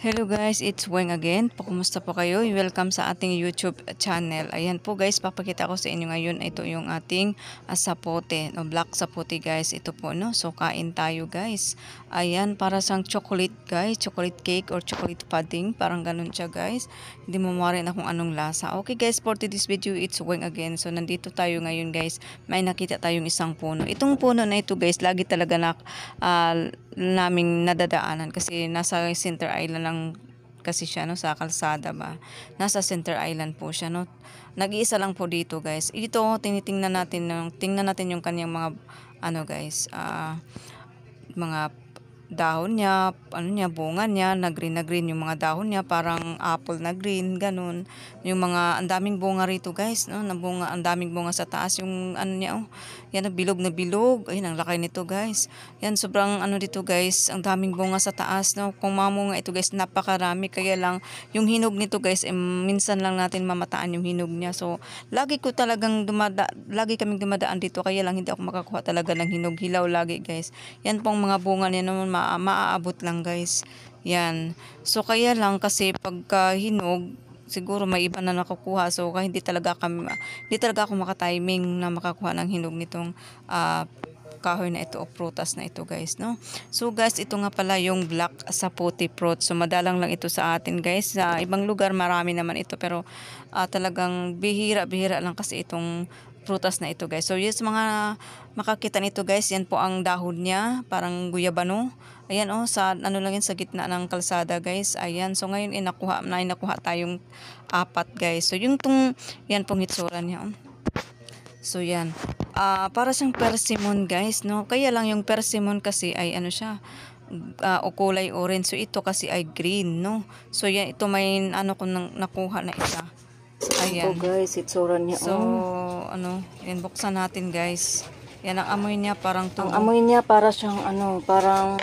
Hello guys, it's Weng again. Kumusta po kayo? Welcome sa ating YouTube channel. Ayan po guys, papakita ko sa inyo ngayon. Ito yung ating sapote, no, black sapote guys. Ito po, no. So kain tayo guys. Ayan, para sang chocolate guys, chocolate cake or chocolate pudding, parang ganun siya guys. Hindi mo mawarin na kung anong lasa. Okay guys, for this video, it's Weng again. So nandito tayo ngayon guys. May nakita tayong isang puno. Itong puno na ito guys, lagi talaga naming nadadaanan kasi nasa Center Island lang kasi siya, no, sa kalsada ba. Nasa Center Island po siya, no. Nag-iisa lang po dito guys. Ito tingnan natin yung kanyang mga guys, mga dahon niya, bunga niya, na green yung mga dahon niya, parang apple na green, ganun. Yung mga, ang daming bunga rito guys, no, na bunga, ang daming bunga sa taas, yung niya, oh, yan, bilog na bilog. Ayun, ang laki nito guys. Yan, sobrang dito guys, ang daming bunga sa taas, no. Kung mamunga ito guys, napakarami, kaya lang, yung hinog nito guys, minsan lang natin mamataan yung hinog niya. So, lagi kaming dumadaan dito, kaya lang hindi ako makakuha talaga ng hinog, hilaw lagi guys. Yan pong mga bunga niya naman, maaabot lang guys. Yan. So kaya lang kasi pagka hinog, siguro may iba na nakukuha. So hindi talaga ako maka-timing na makakuha ng hinog nitong kahoy na ito o prutas na ito guys, no. So guys, ito nga pala yung black sapote fruit. So madalang lang ito sa atin guys. Sa ibang lugar marami naman ito, pero talagang bihira lang kasi itong prutas na ito guys. So yes, mga makakita nito guys, yan po ang dahon niya, parang guyabano. Ayan, oh, sa lang yan, sa gitna ng kalsada guys. Ayan, so ngayon nakuha tayong 4 guys. So yung yan pong hitsura niya, oh. So yan, para siyang persimmon guys, no. Kaya lang yung persimmon kasi ay siya, o kulay orange. So ito kasi ay green, no. So yan, ito may kung nakuha na isa. Ayan. Oh guys, itsura niya. So, yan, buksan natin guys. Yan, ang amoy niya parang tubo. Ang amoy niya para siyang parang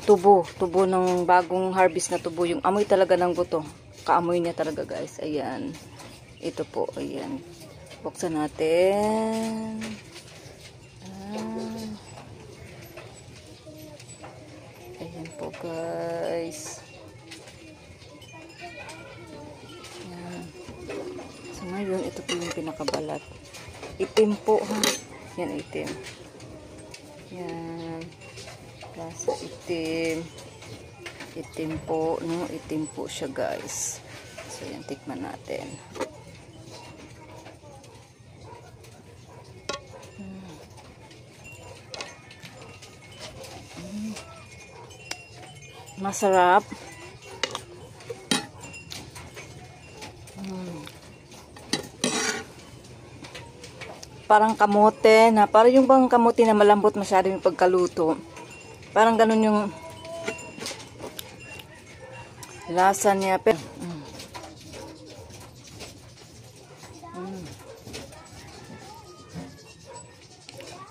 tubo ng bagong harvest na tubo. Yung amoy talaga ng buto. Kaamoy niya talaga guys. Ayan. Ito po, ayan. Buksan natin. Ayan po guys. Ngayon, ito po yung pinakabalat. Itim po, ha. Yan, itim. Yan. Lasa itim. Itim po, no? Itim po siya, guys. So, yan, tikman natin. Masarap. Parang kamote na, parang yung bang kamote na malambot masyado yung pagkaluto. Parang ganun yung lasa niya. Pero,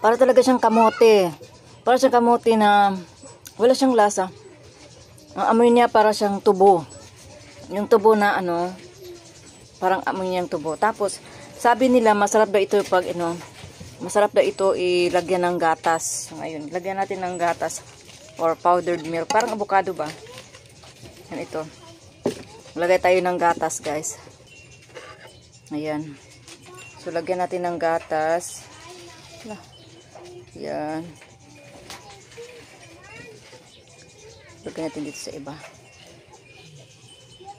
para talaga siyang kamote. Para siyang kamote na wala siyang lasa. Ang amoy niya para siyang tubo. Yung tubo na parang amoy niyang tubo. Tapos, sabi nila masarap daw ito pag masarap daw ito ilagyan ng gatas. So, ngayon, lagyan natin ng gatas or powdered milk. Parang avocado ba? Yan ito. Lagay tayo ng gatas, guys. Ayan. So, lagyan natin ng gatas. Yan. Lagyan natin dito sa iba.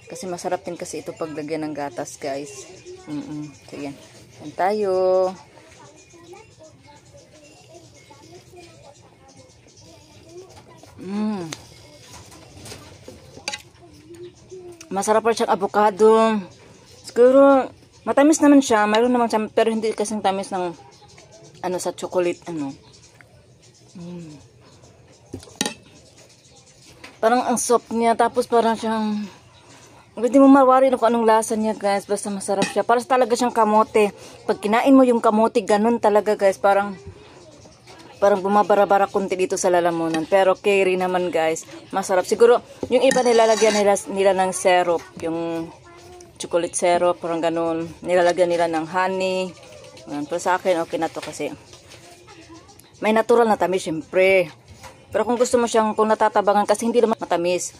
Kasi masarap din kasi ito pag lagyan ng gatas, guys. So, yan. Yan tayo. Masarap pa siyang avocado. Siguro, matamis naman siya. Mayroon naman siya, pero hindi kasing tamis ng sa chocolate, Parang ang soft niya. Tapos parang siyang hindi mo mawari kung anong lasa niya, guys. Basta masarap siya. Para talaga siyang kamote. Pag kinain mo yung kamote, ganun talaga, guys. Parang bumabara-bara kunti dito sa lalamunan. Pero carry naman, guys. Masarap. Siguro, yung iba nilalagyan nila ng syrup. Yung chocolate syrup, parang ganun. Nilalagyan nila ng honey. Pero sa akin, okay na to kasi may natural na tamis, syempre. Pero kung gusto mo siyang, kung natatabangan, kasi hindi naman matamis.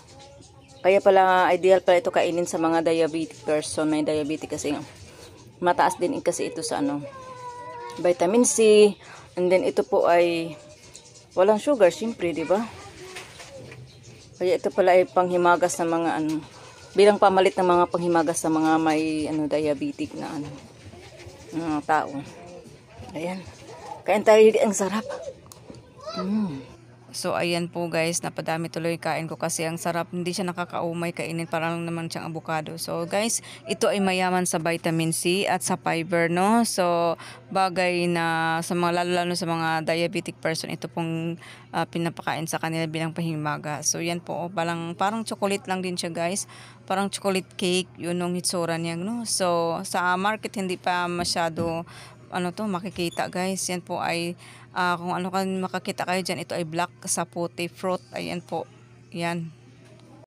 Kaya pala ideal pala ito kainin sa mga diabetic person, may diabetic kasi mataas din kasi ito sa ano, vitamin C, and then ito po ay walang sugar, siyempre, di ba? Kaya ito pala ay panghimagas ng mga ano, bilang pamalit ng mga panghimagas sa mga may ano diabetic na ano, tao. Ayan. Kain tayo, ang sarap. So ayan po guys, napadami tuloy kain ko kasi ang sarap, hindi siya nakakaumay kainin, parang naman siyang avocado. So guys, ito ay mayaman sa vitamin C at sa fiber, no? So bagay na sa mga lalo sa mga diabetic person, ito pong pinapakain sa kanila bilang pahimaga. So yan po, parang chocolate lang din siya guys. Parang chocolate cake, yun ang hitsura niya, no? So sa market hindi pa masyado makikita guys. Yan po ay kung ano kan makakita kayo dyan, ito ay black sapote fruit. Ayan po, yan.